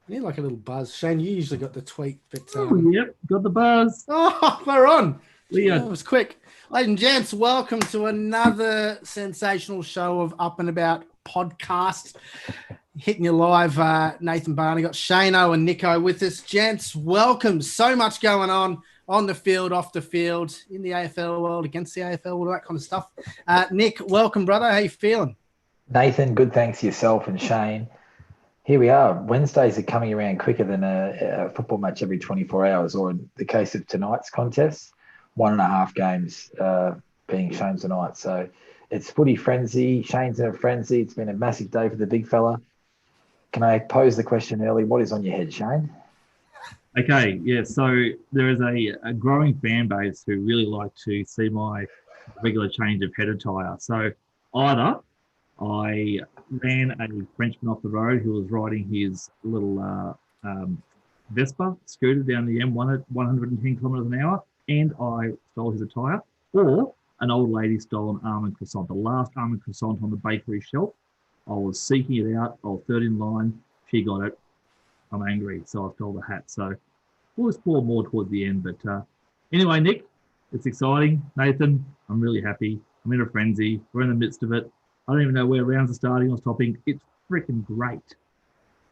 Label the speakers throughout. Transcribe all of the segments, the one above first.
Speaker 1: I need like a little buzz. Shane, you usually got the tweet, but
Speaker 2: Yep, got the buzz.
Speaker 1: oh, we're on. Gee,
Speaker 2: Leah.
Speaker 1: that was quick. Ladies and gents, welcome to another sensational show of Up and About podcast. Hitting you live, Nathan Barney. Got Shane-O and Nico with us. Gents, welcome. So much going on the field, off the field, in the AFL world, against the AFL, all that kind of stuff. Nick, welcome, brother. How you feeling?
Speaker 3: Nathan, good thanks to yourself and Shane. Here we are. Wednesdays are coming around quicker than a football match every 24 hours, or in the case of tonight's contest, 1.5 games being shown tonight. So it's footy frenzy. Shane's in a frenzy. It's been a massive day for the big fella. Can I pose the question early? What is on your head, Shane?
Speaker 2: Okay, yeah. So there is a growing fan base who really like to see my regular change of head attire. So either I ran a Frenchman off the road who was riding his little Vespa scooter down the M1 at 110 kilometres an hour, and I stole his attire, or an old lady stole an almond croissant, the last almond croissant on the bakery shelf. I was seeking it out. I was third in line. She got it. I'm angry, so I stole the hat. So we'll explore more towards the end. But anyway, Nick, it's exciting. Nathan, I'm really happy. I'm in a frenzy. We're in the midst of it. I don't even know where rounds are starting or stopping. It's freaking great.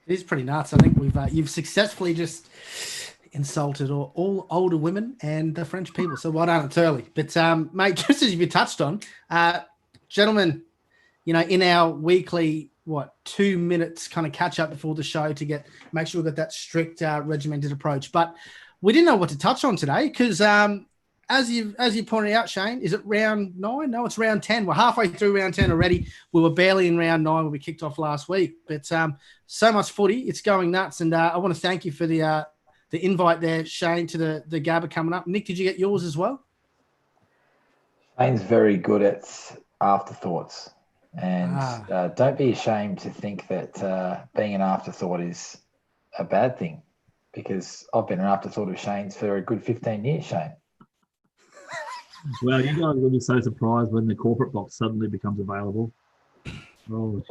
Speaker 1: It is pretty nuts. I think you've successfully just insulted all older women and the French people. So well done. It's early. But, mate, just as you touched on, gentlemen, you know, in our weekly, 2 minutes kind of catch up before the show to make sure we've got that strict regimented approach. But we didn't know what to touch on today because as you pointed out, Shane, is it round 9? No, it's round 10. We're halfway through round 10 already. We were barely in round 9 when we kicked off last week. But so much footy, it's going nuts. And I want to thank you for the invite there, Shane, to the Gabba coming up. Nick, did you get yours as well?
Speaker 3: Shane's very good at afterthoughts. And don't be ashamed to think that being an afterthought is a bad thing, because I've been an afterthought of Shane's for a good 15 years, Shane.
Speaker 2: Well, you guys will be so surprised when the corporate box suddenly becomes available.
Speaker 1: Oh,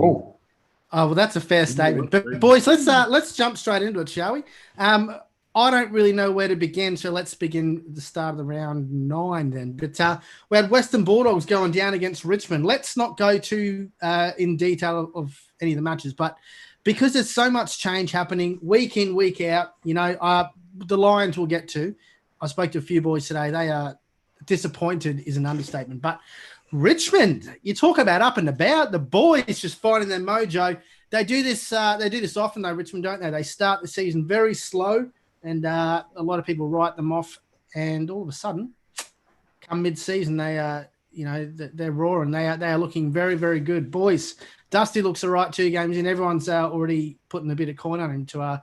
Speaker 1: well, that's a fair statement. But boys, let's jump straight into it, shall we? I don't really know where to begin, so let's begin the start of the round 9 then. But we had Western Bulldogs going down against Richmond. Let's not go too in detail of any of the matches, but because there's so much change happening week in, week out, you know, the Lions we'll get to. I spoke to a few boys today. They are disappointed is an understatement. But Richmond, you talk about up and about, the boys just finding their mojo. They do this often though, Richmond, don't they? They start the season very slow. And a lot of people write them off, and all of a sudden, come mid-season, they're roaring. They are looking very, very good. Boys, Dusty looks all right 2 games in. Everyone's already putting a bit of coin on him to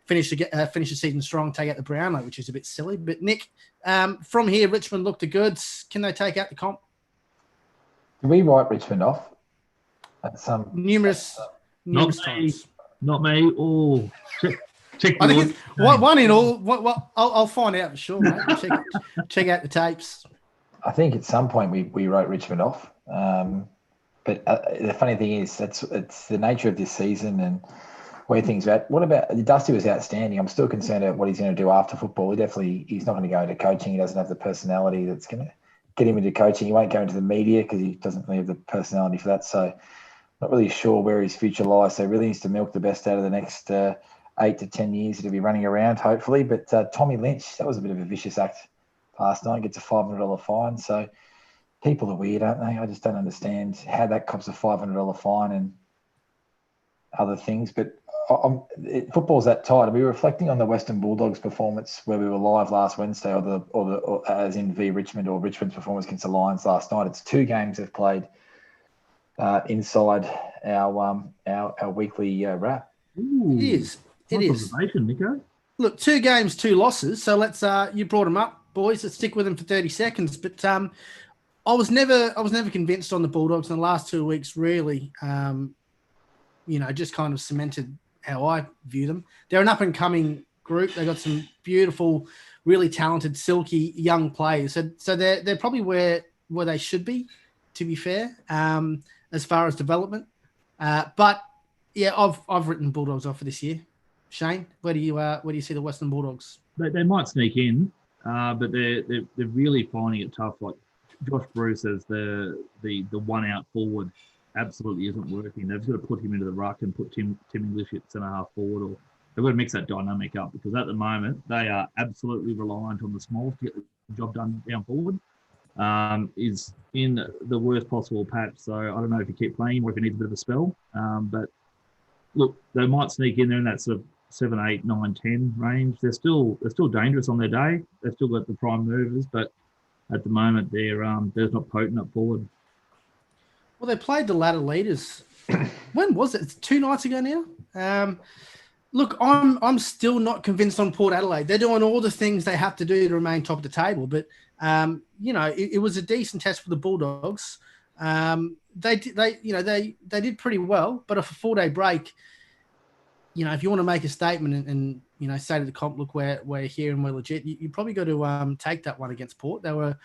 Speaker 1: finish the season strong, take out the Brownlow, which is a bit silly. But Nick, from here, Richmond look the goods. Can they take out the comp?
Speaker 3: Did we write Richmond off at some
Speaker 1: numerous times?
Speaker 2: Not me. Oh.
Speaker 1: I think it's one in all. I'll find out for sure, mate. Check out the tapes.
Speaker 3: I think at some point we wrote Richmond off. But the funny thing is, it's the nature of this season and where things are at. What about Dusty was outstanding. I'm still concerned about what he's going to do after football. He's not going to go into coaching. He doesn't have the personality that's going to get him into coaching. He won't go into the media because he doesn't really have the personality for that. So not really sure where his future lies. So he really needs to milk the best out of the next 8 to 10 years to be running around, hopefully. But Tommy Lynch, that was a bit of a vicious act last night. Gets a $500 fine. So people are weird, aren't they? I just don't understand how that cops a $500 fine and other things. But football's that tight. Are we reflecting on the Western Bulldogs performance where we were live last Wednesday, or as in v Richmond, or Richmond's performance against the Lions last night? It's 2 games they've played inside our weekly wrap.
Speaker 2: Ooh.
Speaker 1: It is. It is.
Speaker 2: Nico.
Speaker 1: Look, 2 games, 2 losses. So let's. You brought them up, boys. Let's stick with them for 30 seconds. But I was never convinced on the Bulldogs in the last 2 weeks. Really, just kind of cemented how I view them. They're an up and coming group. They got some beautiful, really talented, silky young players. So they're probably where they should be, to be fair, as far as development. But yeah, I've written Bulldogs off for this year. Shane? Where do you see the Western Bulldogs?
Speaker 2: They might sneak in, but they're really finding it tough. Like Josh Bruce as the one out forward absolutely isn't working. They've got to put him into the ruck and put Tim English at centre half forward, or they've got to mix that dynamic up, because at the moment they are absolutely reliant on the smalls to get the job done down forward. Is in the worst possible patch. So I don't know if you keep playing or if you need a bit of a spell. But look, they might sneak in there in that sort of 7, 8, 9, 10 range. They're still dangerous on their day. They've still got the prime movers, but at the moment they're not potent up forward.
Speaker 1: Well, they played the ladder leaders. When was it? It's 2 nights ago now. Look, I'm still not convinced on Port Adelaide. They're doing all the things they have to do to remain top of the table, but it was a decent test for the Bulldogs. They did pretty well, but off a 4-day break, if you want to make a statement and say to the comp, look, we're here and we're legit, you probably got to take that one against Port. They were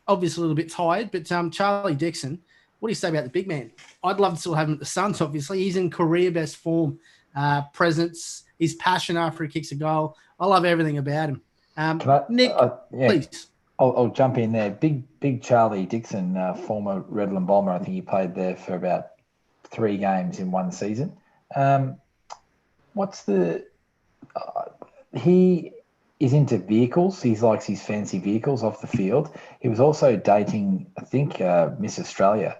Speaker 1: obviously a little bit tired, but Charlie Dixon, what do you say about the big man? I'd love to still have him at the Suns, obviously. He's in career best form. Presence, his passion after he kicks a goal. I love everything about him. Nick, please.
Speaker 3: I'll jump in there. Big Charlie Dixon, former Redland Bomber. I think he played there for about 3 games in one season. He is into vehicles. He likes his fancy vehicles off the field. He was also dating, I think, Miss Australia.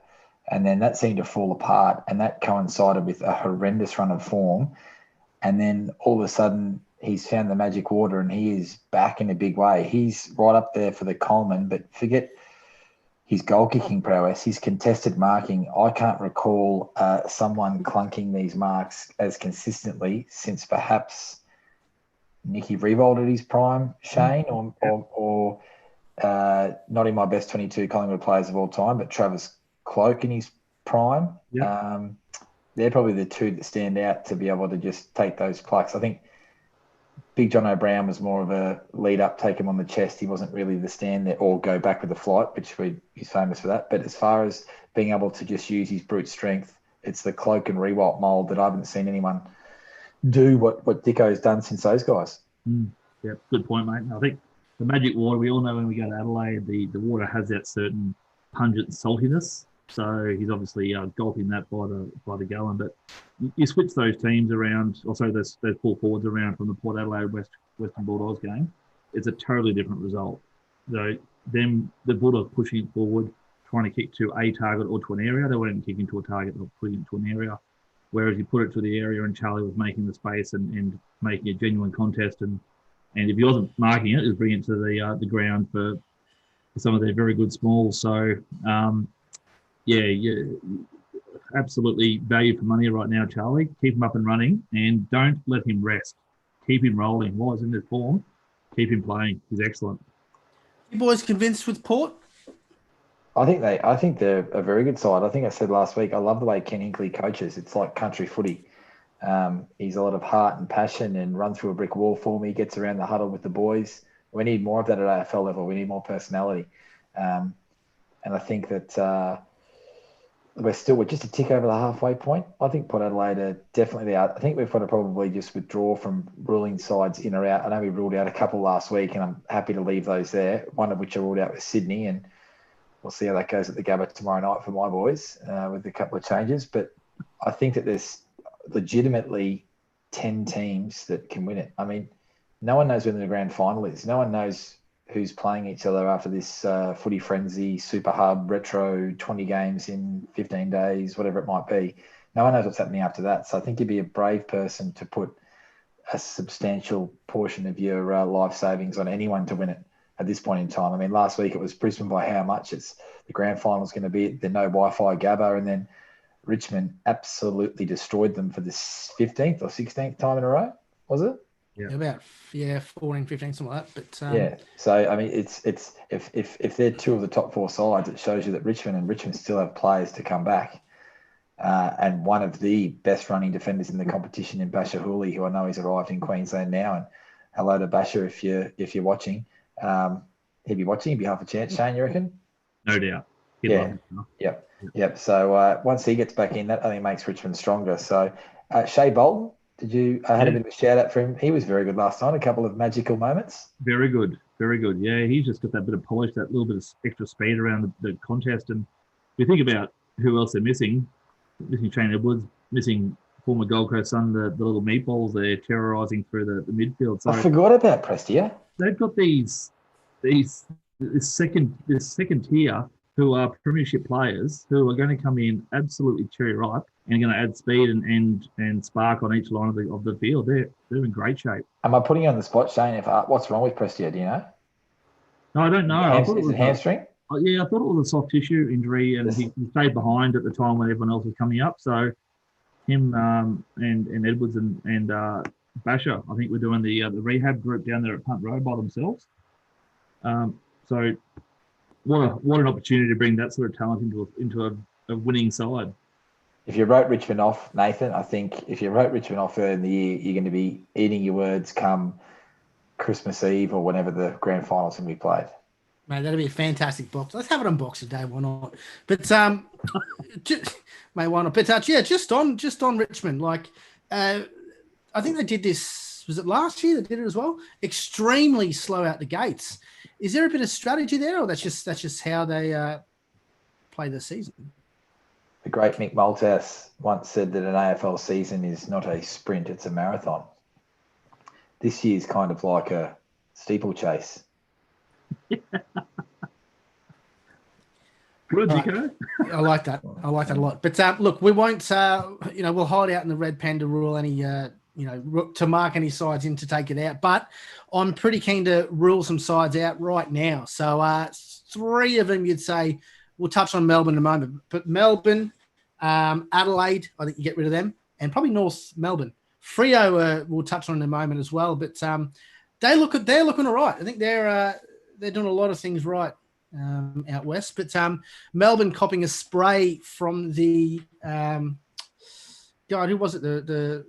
Speaker 3: And then that seemed to fall apart, and that coincided with a horrendous run of form. And then all of a sudden, he's found the magic water, and he is back in a big way. He's right up there for the Coleman, but forget his goal-kicking prowess, his contested marking. I can't recall someone clunking these marks as consistently since perhaps Nicky Riewoldt at his prime, Shane, or not in my best 22 Collingwood players of all time, but Travis Cloak in his prime.
Speaker 2: Yep.
Speaker 3: They're probably the 2 that stand out to be able to just take those plucks. I think Big John O'Brien was more of a lead up, take him on the chest. He wasn't really the stand there or go back with the flight, which he's famous for that. But as far as being able to just use his brute strength, it's the Cloak and Riewoldt mould that I haven't seen anyone do what Dicko's done since those guys.
Speaker 2: Yeah, good point, mate. I think the magic water, we all know when we go to Adelaide, the water has that certain pungent saltiness. So he's obviously gulping that by the gallon. But you switch those teams around, also those full forwards around from the Port Adelaide Western Bulldogs game, it's a totally different result. So the Bulldogs pushing forward, trying to kick to a target or to an area. They weren't kicking to a target or putting it to an area. Whereas you put it to the area and Charlie was making the space and making a genuine contest. And if he wasn't marking it, he was bringing it to the ground for some of their very good smalls. So, absolutely value for money right now, Charlie. Keep him up and running and don't let him rest. Keep him rolling. While he's in this form, keep him playing. He's excellent.
Speaker 1: You boys convinced with Port?
Speaker 3: I think they're a very good side. I think I said last week, I love the way Ken Hinkley coaches. It's like country footy. He's a lot of heart and passion and run through a brick wall for me. Gets around the huddle with the boys. We need more of that at AFL level. We need more personality. And I think that we're just a tick over the halfway point. I think Port Adelaide are definitely out. I think we've got to probably just withdraw from ruling sides in or out. I know we ruled out a couple last week, and I'm happy to leave those there, one of which I ruled out was Sydney, and we'll see how that goes at the Gabba tomorrow night for my boys with a couple of changes. But I think that there's legitimately 10 teams that can win it. I mean, no one knows when the grand final is. No one knows who's playing each other after this footy frenzy, super hub, retro, 20 games in 15 days, whatever it might be. No one knows what's happening after that. So I think you'd be a brave person to put a substantial portion of your life savings on anyone to win it at this point in time. I mean, last week it was Brisbane by how much? It's the grand final is going to be the no Wi-Fi Gabba, and then Richmond absolutely destroyed them for the 15th or 16th time in a row, was it?
Speaker 1: Yeah, about 14, 15, something like that.
Speaker 3: But so I mean, it's if they're 2 of the top 4 sides, it shows you that Richmond still have players to come back, and one of the best running defenders in the competition in Basher Hooley, who I know he's arrived in Queensland now. And hello to Basher if you're watching. He'd be watching. He'd be half a chance. Shane, you reckon?
Speaker 2: No doubt.
Speaker 3: Yep. So once he gets back in, that only makes Richmond stronger. So Shea Bolton, I had a bit of a shout out for him. He was very good last night. A couple of magical moments.
Speaker 2: Very good. Very good. Yeah, he's just got that bit of polish, that little bit of extra speed around the contest. And if you think about who else they're missing Shane Edwards, missing former Gold Coast Sun, the little meatballs there terrorising through the midfield. So
Speaker 3: I forgot about Prestia.
Speaker 2: They've got this second tier who are premiership players who are going to come in absolutely cherry ripe and going to add speed and spark on each line of the field. They're in great shape.
Speaker 3: Am I putting you on the spot, Shane? What's wrong with Prestia? Do you know?
Speaker 2: No, I don't know.
Speaker 3: Is it hamstring?
Speaker 2: Yeah, I thought it was a soft tissue injury, and he stayed behind at the time when everyone else was coming up. So him and Edwards and Basher, I think, were doing the rehab group down there at Punt Road by themselves. So what an opportunity to bring that sort of talent into a winning side.
Speaker 3: If you wrote Richmond off, Nathan, I think if you wrote Richmond off early in the year, you're going to be eating your words come Christmas Eve or whenever the grand finals can be played.
Speaker 1: Mate, that'd be a fantastic box. Let's have it on Boxer Day. Why not? But mate, why not? But yeah, just on Richmond. Like, I think they did this. Was it last year they did it as well? Extremely slow out the gates. Is there a bit of strategy there, or that's just how they play the season?
Speaker 3: The great Mick Malthouse once said that an AFL season is not a sprint; it's a marathon. This year's kind of like a steeplechase.
Speaker 2: Good, Nico.
Speaker 1: I like that. I like that a lot. But look, we won't. We'll hide out in the red panda rule any. To mark any sides in to take it out. But I'm pretty keen to rule some sides out right now. So 3 of them you'd say we'll touch on Melbourne in a moment. But Melbourne, Adelaide, I think you get rid of them, and probably North Melbourne. Freo we'll touch on in a moment as well. But they're looking all right. I think they're doing a lot of things right out west. But Melbourne copping a spray from the God, who was it?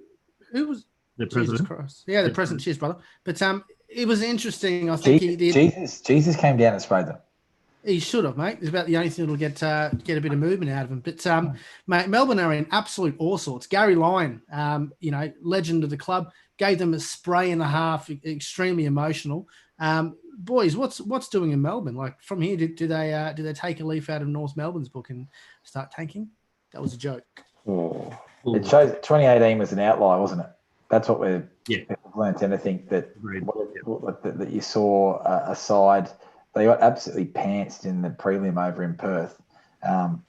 Speaker 1: Who was
Speaker 2: the president?
Speaker 1: Jesus Christ. Yeah, the president. Cheers, brother. But it was interesting. I think
Speaker 3: Jesus came down and sprayed them.
Speaker 1: He should have, mate. It's about the only thing that'll get a bit of movement out of him. But mate, Melbourne are in absolute all sorts. Gary Lyon, legend of the club, gave them a spray and a half. Extremely emotional. Boys, what's doing in Melbourne? Like from here, do they take a leaf out of North Melbourne's book and start tanking? That was a joke.
Speaker 3: Oh. It shows 2018 was an outlier, wasn't it? That's what we've learned. And I think that that you saw a side, they got absolutely pantsed in the prelim over in Perth,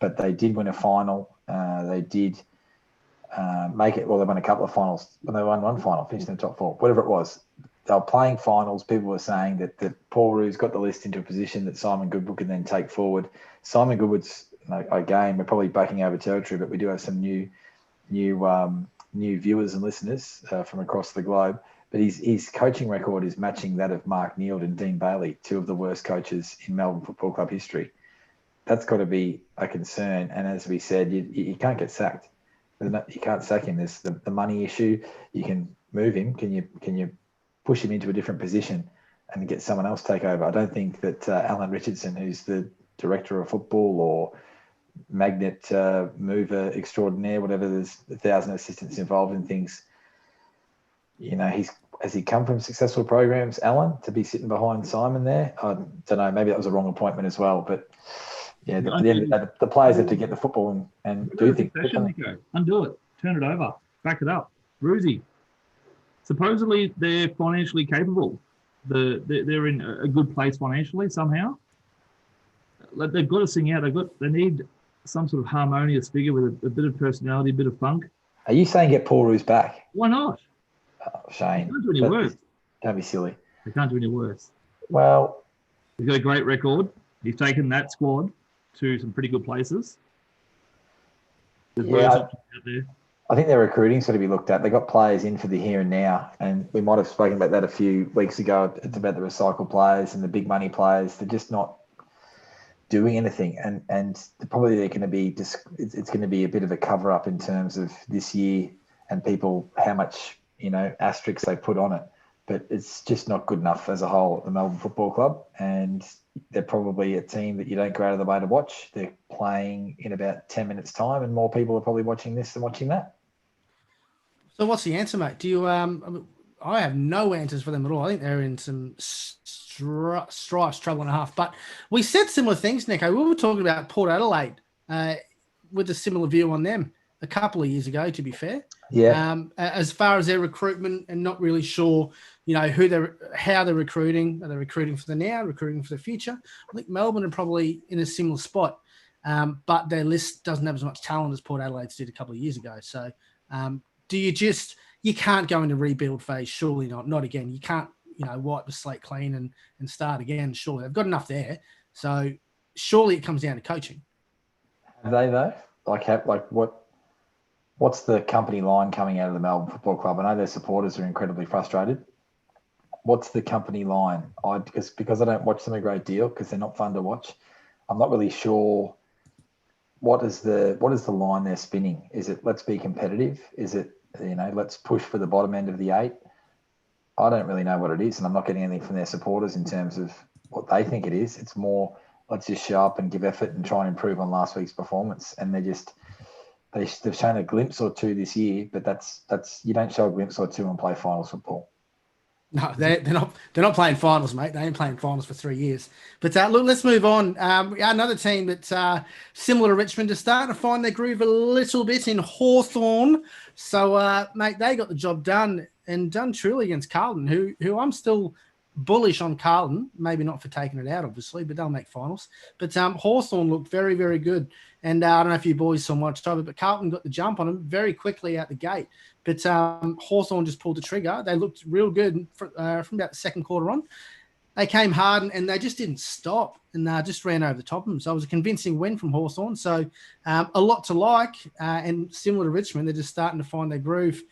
Speaker 3: but they did win a final. They did make it. Well, they won a couple of finals. When they won one final, finished in the top 4, whatever it was. They were playing finals. People were saying that Paul Roos got the list into a position that Simon Goodwood can then take forward. Simon Goodwood's, again, we're probably backing over territory, but we do have some new viewers and listeners from across the globe. But his coaching record is matching that of Mark Neeld and Dean Bailey, 2 of the worst coaches in Melbourne Football Club history. That's got to be a concern. And as we said, you can't get sacked. You can't sack him. There's the money issue. You can move him. Can you push him into a different position and get someone else take over? I don't think that Alan Richardson, who's the director of football or magnet mover extraordinaire, whatever, there's 1,000 assistants involved in things. Has he come from successful programs, Alan, to be sitting behind Simon there? I don't know. Maybe that was a wrong appointment as well. But yeah, the players have to get the football and do things.
Speaker 2: Undo it. Turn it over. Back it up. Roosie. Supposedly they're financially capable. They're in a good place financially somehow. They've got to sing out. They need some sort of harmonious figure with a bit of personality, a bit of funk.
Speaker 3: Are you saying get Paul Roos back?
Speaker 2: Why not?
Speaker 3: Oh, Shane.
Speaker 2: They can't do any worse.
Speaker 3: Don't be silly.
Speaker 2: They can't do any worse.
Speaker 3: Well,
Speaker 2: he's got a great record. He's taken that squad to some pretty good places. There's options out there.
Speaker 3: I think their recruiting's got to be looked at. They got players in for the here and now, and we might have spoken about that a few weeks ago. It's about the recycled players and the big money players. They're just not doing anything, and probably they're going to be it's going to be a bit of a cover up in terms of this year and people how much asterisks they put on it. But it's just not good enough as a whole at the Melbourne Football Club, and they're probably a team that you don't go out of the way to watch. They're playing in about 10 minutes time, and more people are probably watching this than watching that.
Speaker 1: So what's the answer, mate? Do you? I have no answers for them at all. I think they're in some strife, trouble and a half. But we said similar things, Nico. We were talking about Port Adelaide with a similar view on them a couple of years ago, to be fair.
Speaker 3: Yeah.
Speaker 1: As far as their recruitment, and not really sure, how they're recruiting. Are they recruiting for the now, recruiting for the future? I think Melbourne are probably in a similar spot, but their list doesn't have as much talent as Port Adelaide's did a couple of years ago. So you can't go into rebuild phase, surely not. Not again. You can't, wipe the slate clean and start again. Surely they've got enough there. So surely it comes down to coaching.
Speaker 3: Have they though? What's the company line coming out of the Melbourne Football Club? I know their supporters are incredibly frustrated. What's the company line? Because I don't watch them a great deal because they're not fun to watch. I'm not really sure. What is the line they're spinning? Is it let's be competitive? Is it let's push for the bottom end of the 8? I don't really know what it is, and I'm not getting anything from their supporters in terms of what they think it is. It's more let's just show up and give effort and try and improve on last week's performance. And they've shown a glimpse or two this year, but that's you don't show a glimpse or two and play finals football.
Speaker 1: No, they're not playing finals, mate. They ain't playing finals for 3 years. But look, let's move on. Another team that's similar to Richmond is starting to find their groove a little bit in Hawthorn. So, mate, they got the job done and done truly against Carlton, who I'm still bullish on Carlton. Maybe not for taking it out, obviously, but they'll make finals. But Hawthorn looked very, very good. And I don't know if you boys saw much of it, but Carlton got the jump on them very quickly out the gate. But Hawthorn just pulled the trigger. They looked real good from about the second quarter on. They came hard and they just didn't stop and just ran over the top of them. So it was a convincing win from Hawthorn. So a lot to like and similar to Richmond, they're just starting to find their groove.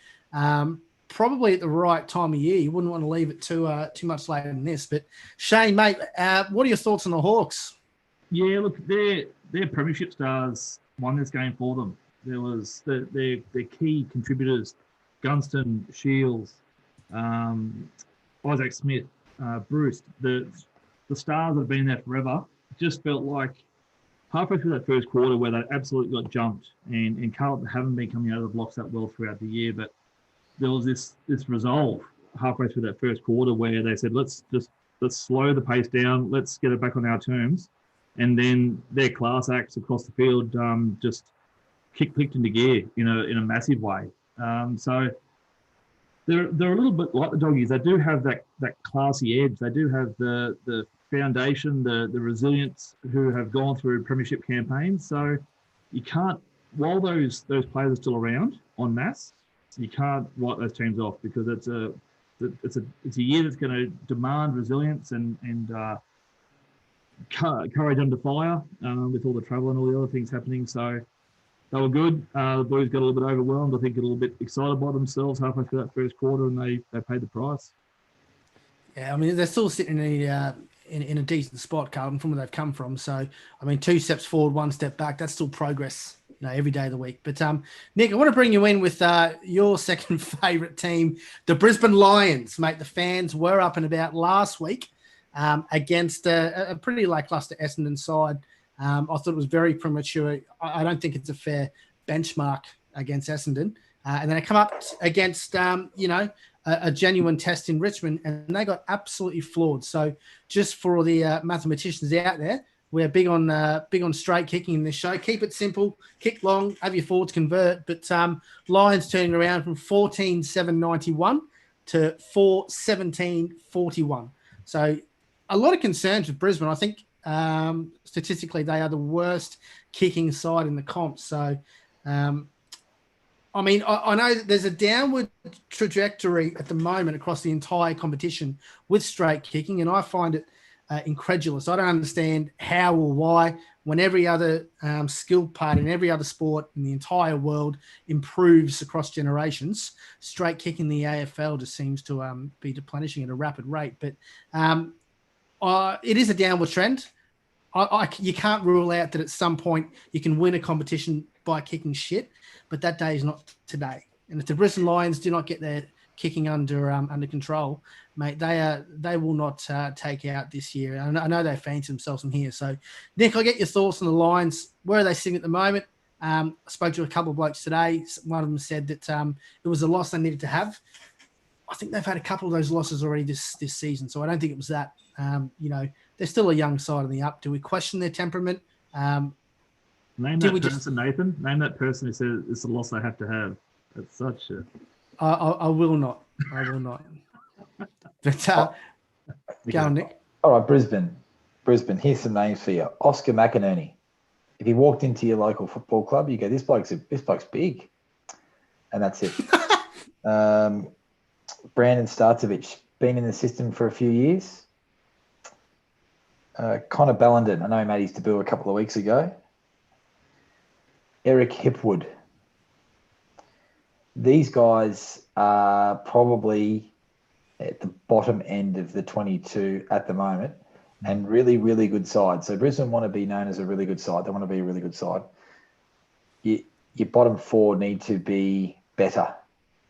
Speaker 1: Probably at the right time of year. You wouldn't want to leave it too much later than this. But Shane, mate, what are your thoughts on the Hawks?
Speaker 2: Yeah, look, their premiership stars won this game for them. There was their key contributors, Gunston, Shields, Isaac Smith, Bruce, the stars that have been there forever. Just felt like halfway through that first quarter where they absolutely got jumped, and Carlton haven't been coming out of the blocks that well throughout the year, but there was this resolve halfway through that first quarter where they said, let's slow the pace down, let's get it back on our terms. And then their class acts across the field just clicked into gear in a massive way. So they're a little bit like the Doggies. They do have that classy edge. They do have the foundation, the resilience, who have gone through premiership campaigns. So you can't, while those players are still around en masse, you can't write those teams off because it's a year that's going to demand resilience and courage under fire with all the travel and all the other things happening. So they were good. The boys got a little bit overwhelmed. I think a little bit excited by themselves halfway through that first quarter, and they paid the price.
Speaker 1: Yeah, I mean, they're still sitting in a decent spot, Carlton, from where they've come from. So, I mean, 2 steps forward, 1 step back, that's still progress, every day of the week. But, Nick, I want to bring you in with your second favourite team, the Brisbane Lions. Mate, the fans were up and about last week against a pretty lacklustre Essendon side. I thought it was very premature. I don't think it's a fair benchmark against Essendon. And then I come up against, a genuine test in Richmond, and they got absolutely floored. So just for the mathematicians out there, we're big on straight kicking in this show. Keep it simple, kick long, have your forwards convert. But Lions turning around from 14,791 to 4,1741. So a lot of concerns with Brisbane. I think statistically they are the worst kicking side in the comp. So, I mean, I know that there's a downward trajectory at the moment across the entire competition with straight kicking, and I find it incredulous. I don't understand how or why, when every other skill part in every other sport in the entire world improves across generations, straight kicking in the AFL just seems to be replenishing at a rapid rate. But it is a downward trend. You can't rule out that at some point you can win a competition by kicking shit, but that day is not today. And if the Brisbane Lions do not get their kicking under control, mate, they will not take out this year. I know they fancy themselves from here. So, Nick, I'll get your thoughts on the Lions. Where are they sitting at the moment? I spoke to a couple of blokes today. One of them said that it was a loss they needed to have. I think they've had a couple of those losses already this season, so I don't think it was that. They're still a young side on the up. Do we question their temperament?
Speaker 2: Name that person, Nathan. Name that person who says it's a loss they have to have. It's such a...
Speaker 1: I will not. I will not. But go on, Nick.
Speaker 3: All right, Brisbane. Here's some names for you. Oscar McInerney. If you walked into your local football club, you go, this bloke's big. And that's it. Brandon Starcevich, been in the system for a few years. Connor Ballenden, I know he made his debut a couple of weeks ago. Eric Hipwood. These guys are probably at the bottom end of the 22 at the moment, and really, really good side. So Brisbane want to be known as a really good side. They want to be a really good side. Your bottom four need to be better.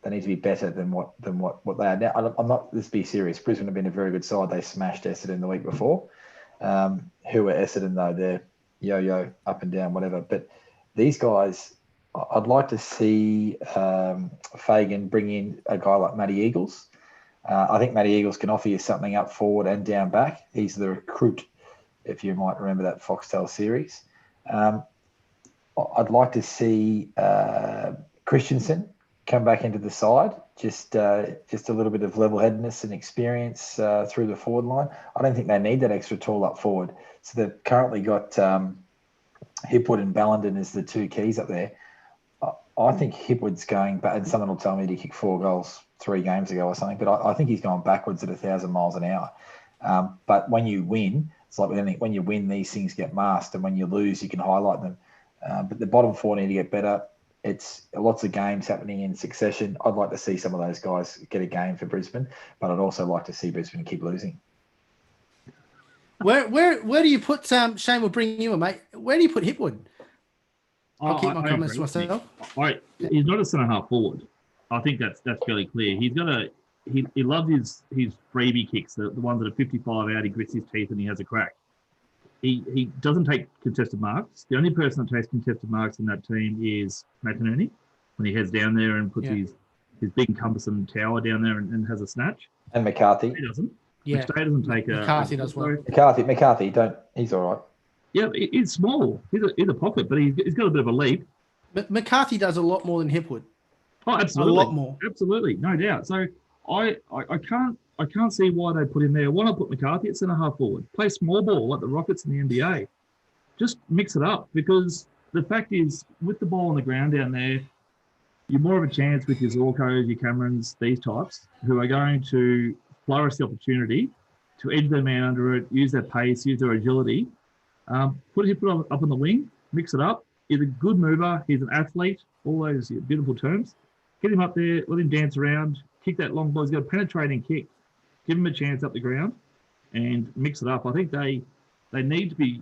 Speaker 3: They need to be better than what they are now. I'm not. Let's be serious. Brisbane have been a very good side. They smashed Essendon the week before. Who are Essendon though? They're yo-yo, up and down, whatever. But these guys, I'd like to see Fagan bring in a guy like Matty Eagles. I think Matty Eagles can offer you something up forward and down back. He's the recruit, if you might remember that Foxtel series. I'd like to see Christensen come back into the side, just a little bit of level-headedness and experience through the forward line. I don't think they need that extra tall up forward. So they've currently got Hipwood and Ballenden as the two keys up there. I think Hipwood's going back, and someone will tell me he kicked 4 goals 3 games ago or something, but I think he's going backwards at 1,000 miles an hour. But when you win, it's like with anything, when you win, these things get masked, and when you lose, you can highlight them. But the bottom 4 need to get better. It's lots of games happening in succession. I'd like to see some of those guys get a game for Brisbane, but I'd also like to see Brisbane keep losing.
Speaker 1: Where do you put Shane? Will bring you in, mate. Where do you put Hipwood? I'll keep my comments to myself.
Speaker 2: He's not a centre half forward. I think that's fairly clear. He's got he loves his freebie kicks, the ones that are 55 out. He grits his teeth and he has a crack. He doesn't take contested marks. The only person that takes contested marks in that team is McInerney, when he heads down there and puts his big cumbersome tower down there and has a snatch.
Speaker 3: And McCarthy.
Speaker 2: He doesn't.
Speaker 1: Yeah.
Speaker 2: McStay doesn't take
Speaker 1: McCarthy does well.
Speaker 3: McCarthy, he's all right.
Speaker 2: Yeah, he's small. He's a pocket, but he's got a bit of a leap.
Speaker 1: But McCarthy does a lot more than Hipwood.
Speaker 2: Oh, absolutely.
Speaker 1: A lot more.
Speaker 2: Absolutely, no doubt. So I can't see why they put him there. Why not put McCarthy at centre half forward? Play small ball like the Rockets in the NBA. Just mix it up, because the fact is, with the ball on the ground down there, you're more of a chance with your Zorkos, your Camerons, these types, who are going to flourish the opportunity to edge their man under it, use their pace, use their agility. Put him up on the wing, mix it up. He's a good mover. He's an athlete. All those beautiful terms. Get him up there, let him dance around, kick that long ball. He's got a penetrating kick. Give him a chance up the ground and mix it up. I think they need to be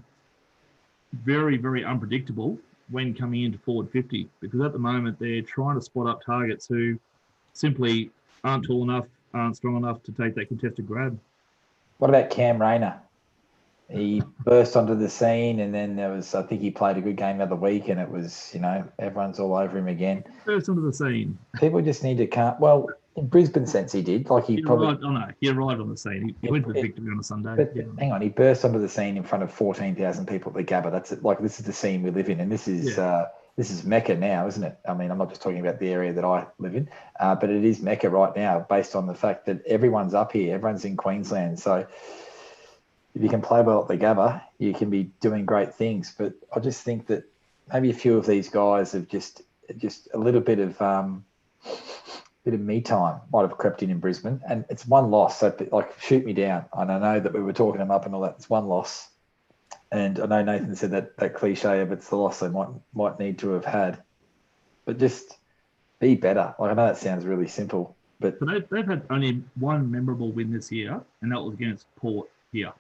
Speaker 2: very, very unpredictable when coming into forward 50, because at the moment they're trying to spot up targets who simply aren't tall enough, aren't strong enough to take that contested grab.
Speaker 3: What about Cam Rayner? He burst onto the scene, and then I think he played a good game the other week, and it was, everyone's all over him again.
Speaker 2: Burst onto the scene.
Speaker 3: People just need to well, in Brisbane sense he did. Like he arrived
Speaker 2: on the scene. He went for the victory on a Sunday.
Speaker 3: But hang on, he burst onto the scene in front of 14,000 people at the Gabba. That's it. Like, this is the scene we live in, and this is Mecca now, isn't it? I mean, I'm not just talking about the area that I live in, but it is Mecca right now, based on the fact that everyone's up here, everyone's in Queensland. So if you can play well at the Gabba, you can be doing great things. But I just think that maybe a few of these guys have just a little bit of me time might have crept in Brisbane, and it's one loss. So, like, shoot me down. And I know that we were talking them up and all that. It's one loss, and I know Nathan said that cliche of it's the loss they might need to have had, but just be better. Like, I know that sounds really simple, but
Speaker 2: they've had only one memorable win this year, and that was against Port here.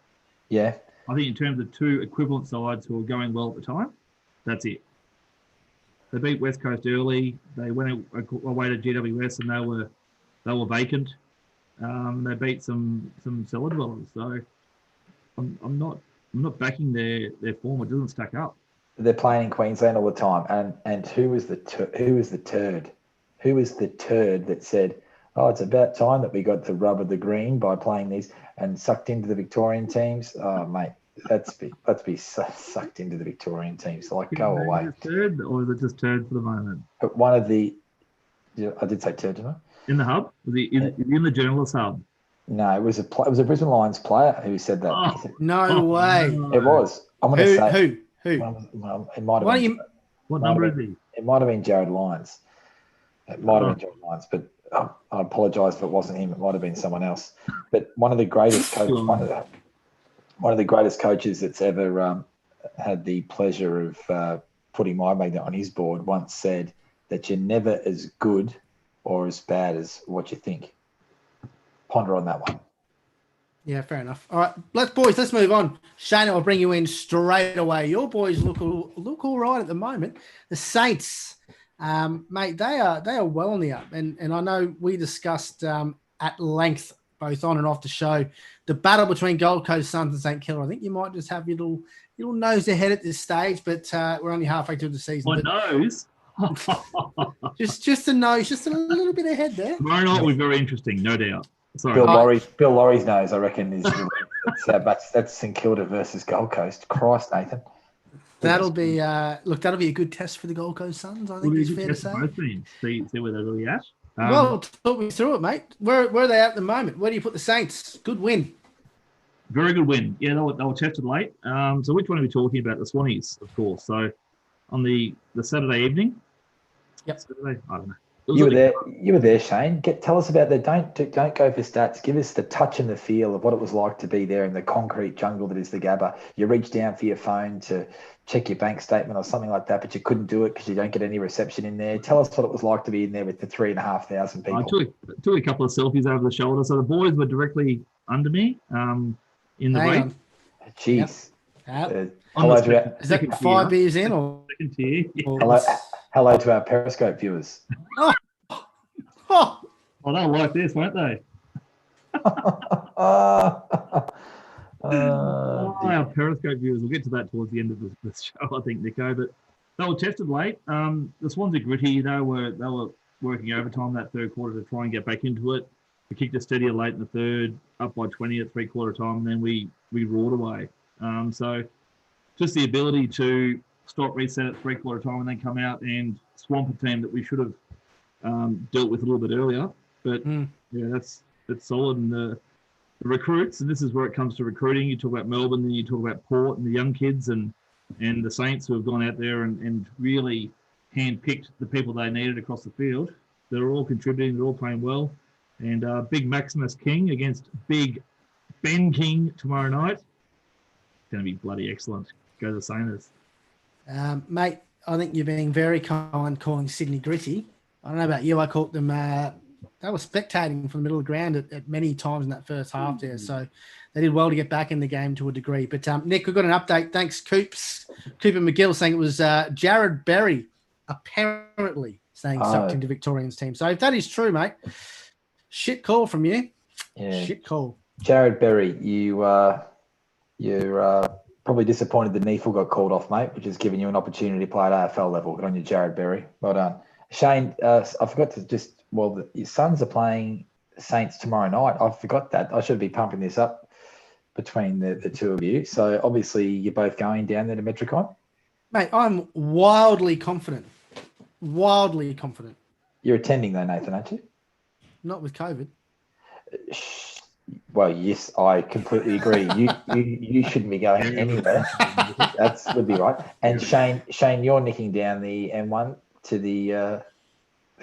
Speaker 3: Yeah,
Speaker 2: I think in terms of two equivalent sides who were going well at the time, that's it. They beat West Coast early. They went away to GWS, and they were vacant. They beat some cellar dwellers. So I'm not backing their form. It doesn't stack up.
Speaker 3: they're playing in Queensland all the time. And who was the turd? Who was the turd that said, "Oh, it's about time that we got the rub of the green by playing these," and sucked into the Victorian teams? Oh, mate, let's be sucked into the Victorian teams. Like, go away.
Speaker 2: Turd, or is it just turd for the moment?
Speaker 3: But one of the, I did say turd, didn't I?
Speaker 2: In the hub? Was he in the journalist hub?
Speaker 3: No, it was a Brisbane Lions player who said that.
Speaker 2: Oh,
Speaker 1: No way.
Speaker 3: It was. I'm going to say
Speaker 1: who?
Speaker 3: Well, it might have been.
Speaker 2: What number is he?
Speaker 3: It might have been Jared Lyons. It might have been Jared Lyons, but I apologise if it wasn't him. It might have been someone else. But one of the greatest coaches, one of the greatest coaches that's ever had the pleasure of putting my magnet on his board once said that you're never as good or as bad as what you think. Ponder on that one.
Speaker 1: Yeah, fair enough. All right, let's move on. Shane, I'll bring you in straight away. Your boys look all right at the moment. The Saints, mate, they are well on the up, and I know we discussed at length both on and off the show the battle between Gold Coast Suns and St Kilda. I think you might just have your little nose ahead at this stage, but we're only halfway through the season.
Speaker 2: My nose.
Speaker 1: just a nose, just a little bit ahead there.
Speaker 2: Tomorrow night will be very interesting, no doubt. Sorry.
Speaker 3: Bill Laurie's nose, I reckon, is that's St Kilda versus Gold Coast. Christ, Nathan.
Speaker 1: That'll be a good test for the Gold Coast Suns. I think it's fair to say.
Speaker 2: See where they're really at.
Speaker 1: Well, talk me through it, mate. Where are they at the moment? Where do you put the Saints? Good win.
Speaker 2: Very good win. Yeah, they were tested late. So which one are we talking about? The Swannies, of course. So on the Saturday evening.
Speaker 1: Yep.
Speaker 2: Saturday, I don't know.
Speaker 3: You were there, Shane. Tell us about don't go for stats. Give us the touch and the feel of what it was like to be there in the concrete jungle that is the Gabba. You reached down for your phone to check your bank statement or something like that, but you couldn't do it because you don't get any reception in there. Tell us what it was like to be in there with the 3,500 people.
Speaker 2: I took a couple of selfies over the shoulder. So the boys were directly under me in the race.
Speaker 3: Jeez.
Speaker 1: Yep.
Speaker 3: Hello to our,
Speaker 1: is that 5 beers in or
Speaker 2: second tier?
Speaker 3: Hello to our Periscope viewers.
Speaker 1: Oh,
Speaker 2: they'll like this, won't they? Our Periscope viewers, we'll get to that towards the end of the show, I think, Nico. But they were tested late. The Swans are gritty. They were working overtime that third quarter to try and get back into it. We kicked a steadier late in the third, up by 20 at three-quarter time, and then we roared away. So just the ability to stop, reset at three-quarter time, and then come out and swamp a team that we should have dealt with a little bit earlier. But yeah, that's solid. And the recruits, and this is where it comes to recruiting. You talk about Melbourne, then you talk about Port and the young kids and the Saints who have gone out there and really handpicked the people they needed across the field. They're all contributing. They're all playing well. And big Maximus King against big Ben King tomorrow night. It's going to be bloody excellent. Go to the Saints.
Speaker 1: Mate, I think you're being very kind calling Sydney gritty. I don't know about you. I called them, they were spectating from the middle of the ground at many times in that first half there. So they did well to get back in the game to a degree. But Nick, we've got an update. Thanks, Cooper McGill, saying it was Jared Berry apparently saying sucked into Victorian's team. So if that is true, mate, shit call from you.
Speaker 3: Yeah.
Speaker 1: Shit call.
Speaker 3: Jared Berry, you're probably disappointed that Neefle got called off, mate, which has given you an opportunity to play at AFL level. Good on you, Jared Berry. Well done. Shane, I forgot to your Suns are playing Saints tomorrow night. I forgot that. I should be pumping this up between the two of you. So obviously you're both going down there to Metricon.
Speaker 1: Mate, I'm wildly confident. Wildly confident.
Speaker 3: You're attending though, Nathan, aren't you?
Speaker 1: Not with COVID.
Speaker 3: Well, yes, I completely agree. You shouldn't be going anywhere. That would be right. And Shane, you're nicking down the M1 to the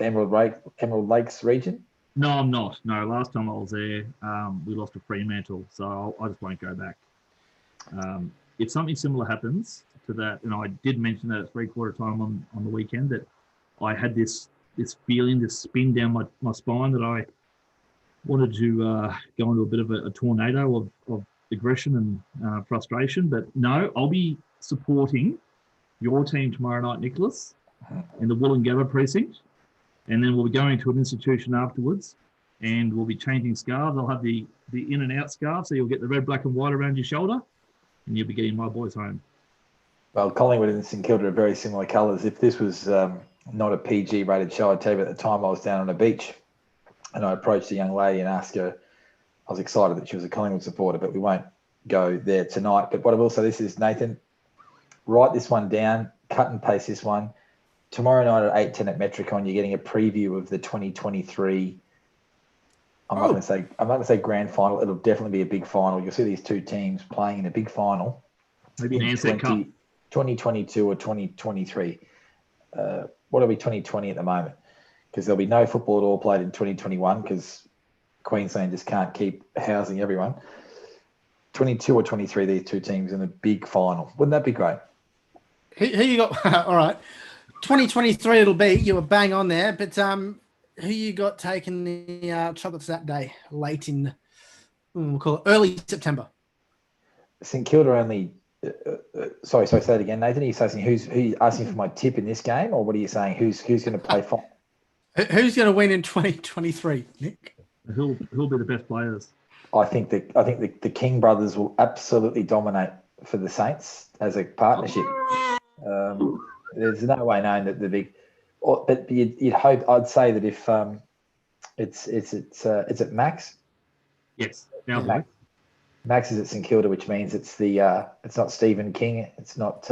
Speaker 3: Emerald Lakes region?
Speaker 2: No, I'm not. No, last time I was there, we lost to Fremantle, so I just won't go back. If something similar happens to that, and I did mention that at three-quarter time on the weekend, that I had this feeling, this spin down my spine that I wanted to go into a bit of a tornado of aggression and frustration. But no, I'll be supporting your team tomorrow night, Nicholas, in the Wollongabba precinct. And then we'll be going to an institution afterwards and we'll be changing scarves. I'll have the in and out scarf, so you'll get the red, black and white around your shoulder and you'll be getting my boys home.
Speaker 3: Well, Collingwood and St Kilda are very similar colours. If this was not a PG rated show, I'd tell you at the time I was down on a beach and I approached a young lady and asked her, I was excited that she was a Collingwood supporter, but we won't go there tonight. But what I will say this is, Nathan, write this one down, cut and paste this one. Tomorrow night at 8:10 at Metricon, you're getting a preview of the 2023. I'm not going to say grand final. It'll definitely be a big final. You'll see these two teams playing in a big final.
Speaker 2: Maybe an AFL Cup.
Speaker 3: 2022 or 2023. What are we 2020 at the moment? Because there'll be no football at all played in 2021 because Queensland just can't keep housing everyone. 22 or 23, these two teams in a big final. Wouldn't that be great?
Speaker 1: Who you got? All right. 2023 it'll be. You were bang on there. But who you got taking the chocolates that day? Late in, we'll call it early September.
Speaker 3: St Kilda only... sorry, say it again, Nathan. Are you saying who you asking for my tip in this game, or what are you saying? Who's going to play final?
Speaker 1: Who's going to win in 2023, Nick?
Speaker 2: Who'll be the best players?
Speaker 3: I think the King brothers will absolutely dominate for the Saints as a partnership. There's no way knowing that the big, but you'd hope. I'd say that if it's at Max.
Speaker 2: Yes,
Speaker 3: Max is at St Kilda, which means it's not Stephen King, it's not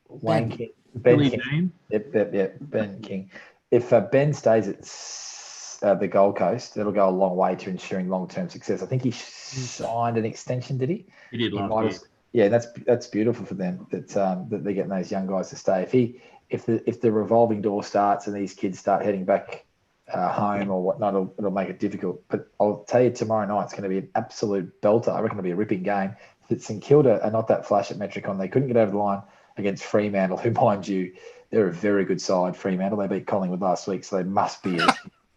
Speaker 3: Wayne King, Ben King. Yep, Ben King. If Ben stays at the Gold Coast, it'll go a long way to ensuring long-term success. I think he signed an extension, did he?
Speaker 2: He did last year.
Speaker 3: Yeah, that's beautiful for them that they're getting those young guys to stay. If the revolving door starts and these kids start heading back home or whatnot, it'll make it difficult. But I'll tell you, tomorrow night it's going to be an absolute belter. I reckon it'll be a ripping game. If St Kilda are not that flash at Metricon, they couldn't get over the line against Fremantle, who, mind you, they're a very good side. Fremantle, they beat Collingwood last week, so they must be an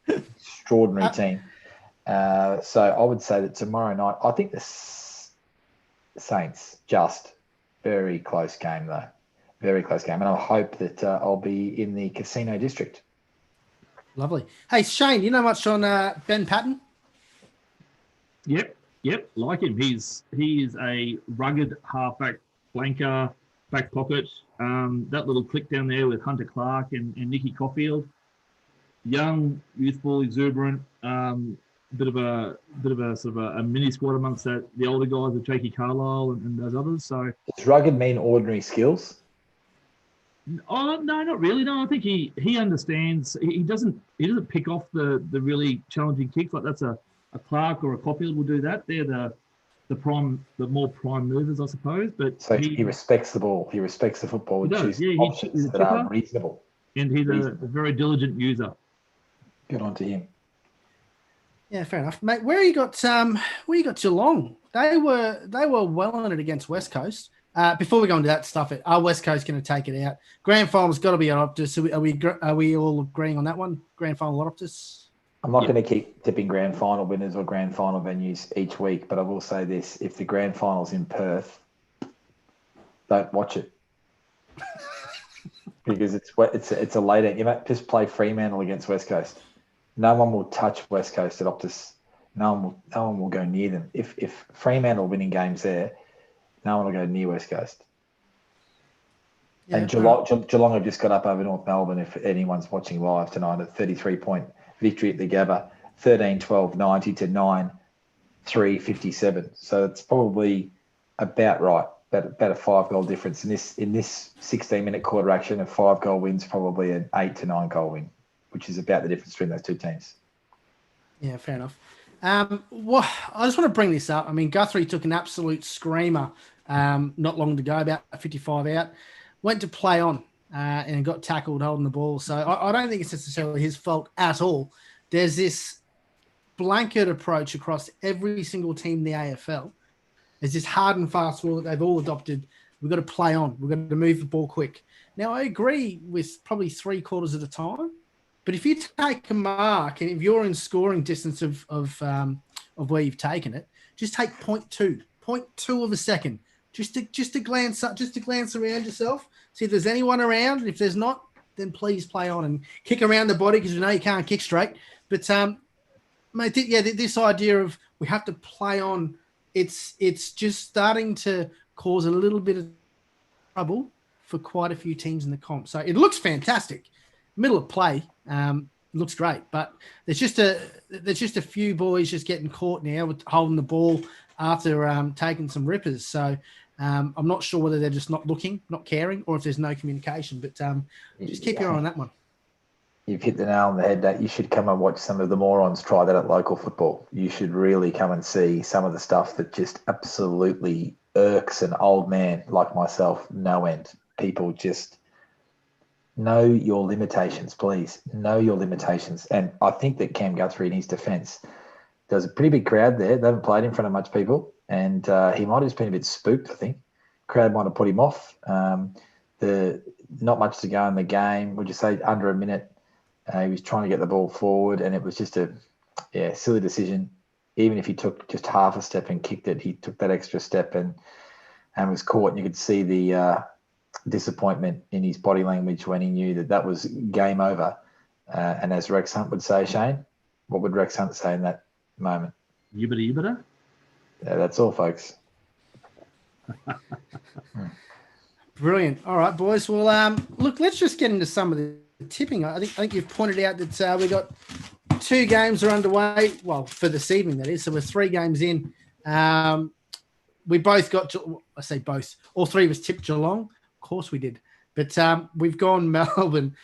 Speaker 3: extraordinary team. So I would say that tomorrow night, I think the Saints, just very close game though, very close game, and I hope that I'll be in the Casino District.
Speaker 1: Lovely. Hey, Shane, you know much on Ben Patton?
Speaker 2: Yep, like him. He is a rugged halfback, flanker, back pocket. That little click down there with Hunter Clark and Nicky Caulfield. Young, youthful, exuberant. Bit of a sort of a mini squad amongst the older guys with Jakey Carlisle and those others. So
Speaker 3: does rugged mean ordinary skills?
Speaker 2: Oh no, not really. No, I think he understands. He doesn't pick off the really challenging kicks like that's a Clark or a Caulfield will do that. They're the more prime movers, I suppose. But
Speaker 3: so he respects the ball. He respects the football. He chooses options that are reasonable.
Speaker 2: And he's a very diligent user.
Speaker 3: Good on to him.
Speaker 1: Yeah, fair enough, mate. Where you got Geelong? They were well on it against West Coast. Before we go into that stuff, are West Coast going to take it out? Grand final's got to be on Optus. Are we all agreeing on that one? Grand final Optus.
Speaker 3: I'm not going to keep tipping grand final winners or grand final venues each week, but I will say this: if the grand final's in Perth, don't watch it because it's a late. You might just play Fremantle against West Coast. No one will touch West Coast at Optus. No one will go near them. If Fremantle winning games there, no one will go near West Coast. Yeah, and Geelong have just got up over North Melbourne, if anyone's watching live tonight, a 33-point victory at the Gabba, 13-12-90 to 9-3-57. So it's probably about right, about a 5-goal difference. In this 16-minute quarter action, a 5-goal win's probably an 8 to 9-goal win, which is about the difference between those two teams.
Speaker 1: Yeah, fair enough. Well, I just want to bring this up. I mean, Guthrie took an absolute screamer not long ago, about 55 out, went to play on and got tackled holding the ball. So I don't think it's necessarily his fault at all. There's this blanket approach across every single team in the AFL. There's this hard and fast rule that they've all adopted. We've got to play on. We've got to move the ball quick. Now, I agree with probably 3/4 of the time. But if you take a mark and if you're in scoring distance of where you've taken it, just take 0.2 of a second, just to glance around yourself, see if there's anyone around. And if there's not, then please play on and kick around the body because we know you can't kick straight. But mate, this idea of we have to play on, it's just starting to cause a little bit of trouble for quite a few teams in the comp. So it looks fantastic. Middle of play, looks great, but there's just a few boys just getting caught now with holding the ball after taking some rippers. So I'm not sure whether they're just not looking, not caring, or if there's no communication. But just keep your eye on that one.
Speaker 3: You've hit the nail on the head, that you should come and watch some of the morons try that at local football. You should really come and see some of the stuff that just absolutely irks an old man like myself no end. People just know your limitations, please. Know your limitations. And I think that Cam Guthrie, in his defence, there's a pretty big crowd there. They haven't played in front of much people. And he might have just been a bit spooked, I think. Crowd might have put him off. Not much to go in the game. Would you say under a minute? He was trying to get the ball forward, and it was just a silly decision. Even if he took just half a step and kicked it, he took that extra step and was caught. And you could see the disappointment in his body language when he knew that was game over. And as Rex Hunt would say, Shane, what would Rex Hunt say in that moment?
Speaker 2: Yibbida.
Speaker 3: Yeah, that's all, folks.
Speaker 1: Brilliant. All right, boys. Well, look, let's just get into some of the tipping. I think you've pointed out that we got 2 games are underway. Well, for this evening, that is. So we're 3 games in. We both got, I say both, all 3 of us tipped Geelong. Of course we did. But we've gone Melbourne.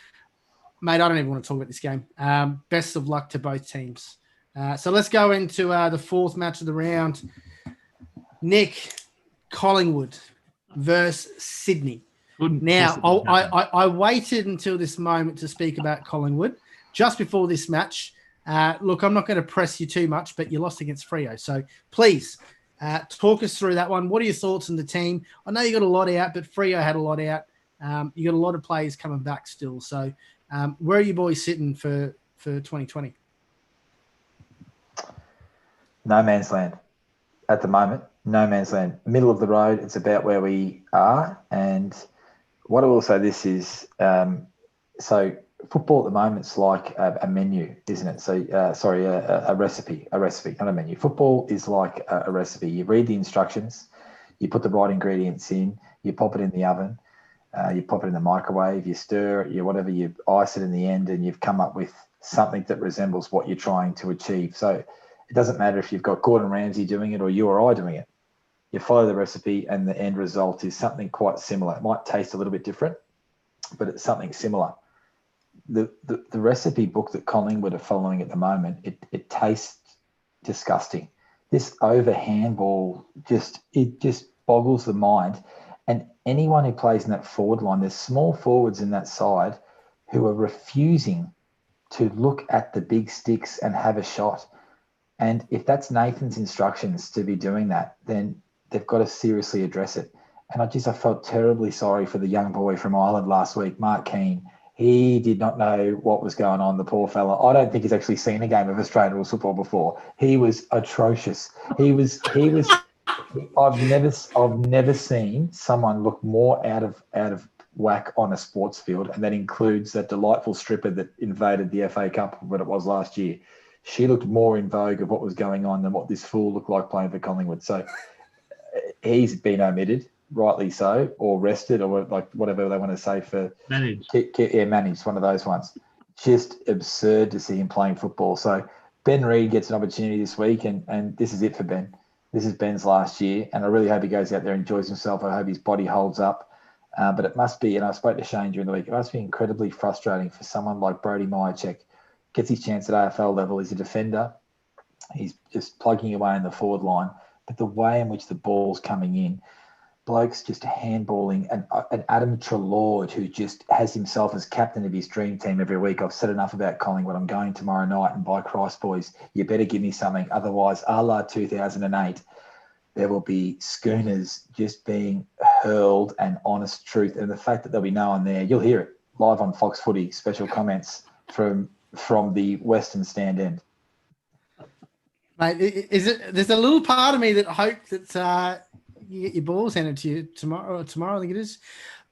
Speaker 1: Mate, I don't even want to talk about this game. Best of luck to both teams. So let's go into the 4th match of the round. Nick, Collingwood versus Sydney. Now, I waited until this moment to speak about Collingwood just before this match. Look, I'm not going to press you too much, but you lost against Freo. So please talk us through that one. What are your thoughts on the team? I know you got a lot out, but Freo had a lot out. You got a lot of players coming back still. So where are you boys sitting for 2020?
Speaker 3: No man's land at the moment. No man's land. Middle of the road. It's about where we are. And what I will say this is, so football at the moment's like a menu, isn't it? So, a recipe, not a menu. Football is like a recipe. You read the instructions, you put the right ingredients in, you pop it in the oven, you pop it in the microwave, you stir it, you whatever, you ice it in the end, and you've come up with something that resembles what you're trying to achieve. So it doesn't matter if you've got Gordon Ramsay doing it or you or I doing it. You follow the recipe and the end result is something quite similar. It might taste a little bit different, but it's something similar. The recipe book that Collingwood are following at the moment, it tastes disgusting. This over handball just boggles the mind. And anyone who plays in that forward line, there's small forwards in that side who are refusing to look at the big sticks and have a shot. And if that's Nathan's instructions to be doing that, then they've got to seriously address it. And I felt terribly sorry for the young boy from Ireland last week, Mark Keane. He did not know what was going on, the poor fella. I don't think he's actually seen a game of Australian rules football before. He was atrocious. I've never seen someone look more out of whack on a sports field, and that includes that delightful stripper that invaded the FA Cup when it was last year. She looked more in vogue of what was going on than what this fool looked like playing for Collingwood. So he's been omitted, rightly so, or rested, or like whatever they want to say for
Speaker 2: managed.
Speaker 3: Yeah, managed, one of those ones. Just absurd to see him playing football. So Ben Reid gets an opportunity this week, and this is it for Ben. This is Ben's last year, and I really hope he goes out there and enjoys himself. I hope his body holds up. But it must be, and I spoke to Shane during the week, it must be incredibly frustrating for someone like Brody Myercheck. Gets his chance at AFL level. He's a defender. He's just plugging away in the forward line. But the way in which the ball's coming in, bloke's just handballing. And Adam Treloar, who just has himself as captain of his dream team every week. I've said enough about Collingwood. I'm going tomorrow night, and by Christ, boys, you better give me something. Otherwise, a la 2008, there will be schooners just being hurled and honest truth. And the fact that there'll be no one there, you'll hear it live on Fox Footy, special comments from the Western Stand end.
Speaker 1: Mate, there's a little part of me that hopes that you get your balls handed to you tomorrow, I think it is,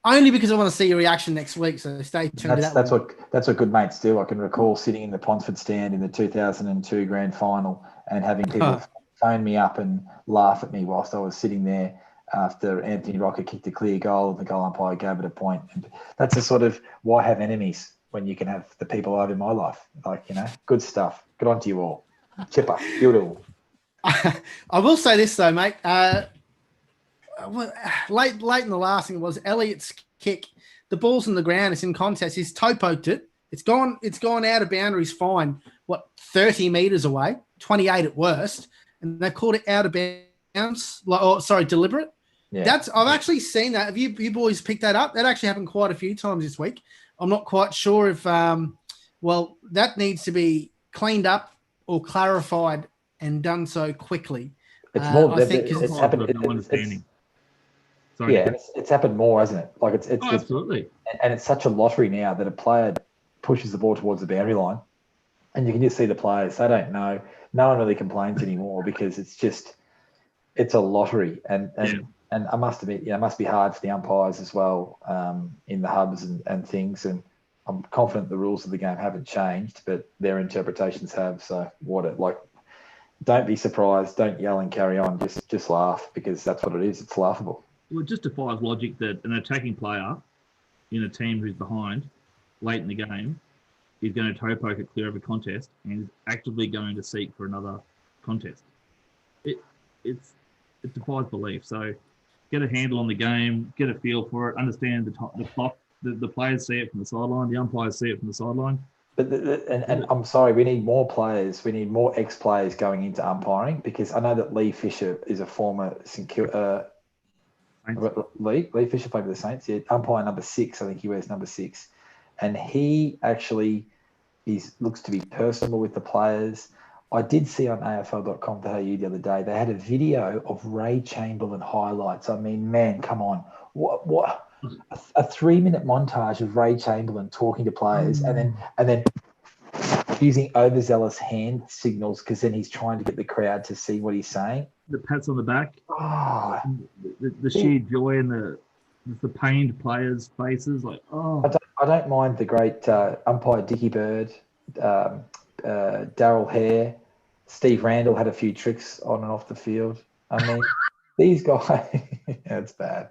Speaker 1: only because I want to see your reaction next week. So stay tuned to that. That's what good mates do. I can recall sitting in the Ponsford Stand in the 2002 grand final and having people phone me up and laugh at me whilst I was sitting there
Speaker 3: after Anthony Rocker kicked a clear goal and the goal umpire gave it a point. And that's a sort of why have enemies when you can have the people I have in my life. Like, good stuff. Good on to you all. Chipper, beautiful.
Speaker 1: I will say this though, mate. Late in the last thing was Elliott's kick. The ball's in the ground. It's in contest. He's toe poked it. It's gone out of boundaries. Fine. 30 meters away, 28 at worst, and they've called it out of bounds. Deliberate. Yeah. I've actually seen that. Have you boys picked that up? That actually happened quite a few times this week. I'm not quite sure if that needs to be cleaned up or clarified and done so quickly.
Speaker 3: It's more. I think it's happened. It's happened more, hasn't it? Like it's
Speaker 2: absolutely.
Speaker 3: And it's such a lottery now that a player pushes the ball towards the boundary line, and you can just see the players. They don't know. No one really complains anymore because it's a lottery. And I must admit, it must be hard for the umpires as well in the hubs and things. And I'm confident the rules of the game haven't changed, but their interpretations have. So don't be surprised. Don't yell and carry on. Just laugh because that's what it is. It's laughable.
Speaker 2: Well, it just defies logic that an attacking player in a team who's behind late in the game is going to toe poke it clear of a contest and is actively going to seek for another contest. It defies belief. So get a handle on the game, get a feel for it, understand the clock. The players see it from the sideline, the umpires see it from the sideline.
Speaker 3: But I'm sorry, we need more players. We need more ex-players going into umpiring because I know that Lee Fisher is a former Lee Fisher played for the Saints. Yeah, umpire number 6. I think he wears number 6. And he actually looks to be personable with the players. I did see on AFL.com.au the other day, they had a video of Ray Chamberlain highlights. I mean, man, come on. What a 3-minute montage of Ray Chamberlain talking to players and then using overzealous hand signals because then he's trying to get the crowd to see what he's saying.
Speaker 2: The pats on the back, the sheer joy in the pained players' faces.
Speaker 3: I don't mind the great umpire Dickie Bird, Darryl Hare, Steve Randall had a few tricks on and off the field. I mean, these guys, it's bad.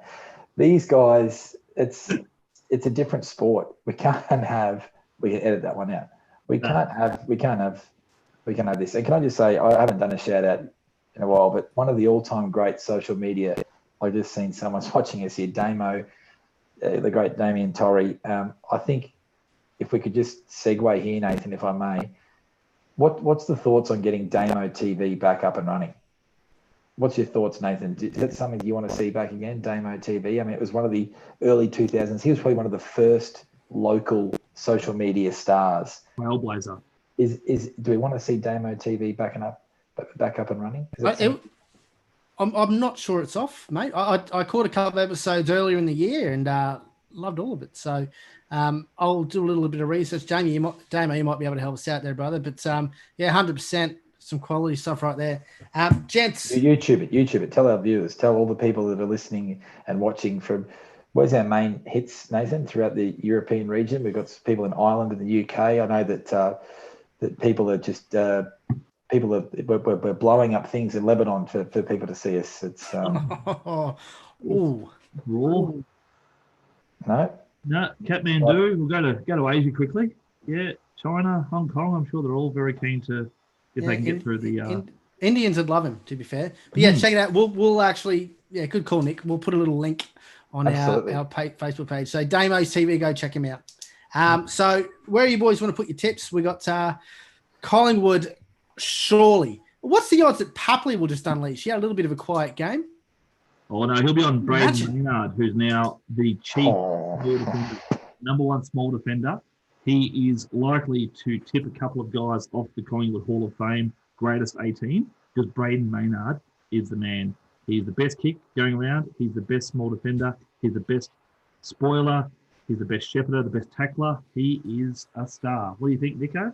Speaker 3: These guys, it's a different sport. We can edit that one out. We can't have this. And can I just say, I haven't done a shout out in a while, but one of the all-time great social media, I just seen someone's watching us here, Damo, the great Damien Torrey. I think if we could just segue here, Nathan, if I may, what's the thoughts on getting Damo TV back up and running? What's your thoughts, Nathan? Is that something you want to see back again, Damo TV? I mean, it was one of the early 2000s. He was probably one of the first local social media stars.
Speaker 2: Trailblazer.
Speaker 3: Do we want to see Damo TV back up and running?
Speaker 1: I'm not sure it's off, mate. I caught a couple of episodes earlier in the year and loved all of it. So I'll do a little bit of research. Damo, you might be able to help us out there, brother. But 100%. Some quality stuff right there. Gents.
Speaker 3: YouTube it. Tell our viewers, tell all the people that are listening and watching from, where's our main hits, Nathan, throughout the European region? We've got people in Ireland and the UK. I know that people are just, we're blowing up things in Lebanon for people to see us. It's,
Speaker 2: Raw.
Speaker 3: No?
Speaker 2: No, Kathmandu. We'll go to Asia quickly. Yeah, China, Hong Kong. I'm sure they're all very keen to, if they can get through the...
Speaker 1: Indians would love him, to be fair. But check it out. We'll actually... Yeah, good call, Nick. We'll put a little link on our Facebook page. So Damo's TV, go check him out. So where you boys want to put your tips? We got Collingwood, surely. What's the odds that Papley will just unleash? Yeah, a little bit of a quiet game.
Speaker 2: Oh, no, he'll be on Braden Maynard, who's now the chief number one small defender. He is likely to tip a couple of guys off the Collingwood Hall of Fame greatest 18 because Braden Maynard is the man. He's the best kick going around. He's the best small defender. He's the best spoiler. He's the best shepherder, the best tackler. He is a star. What do you think, Nico?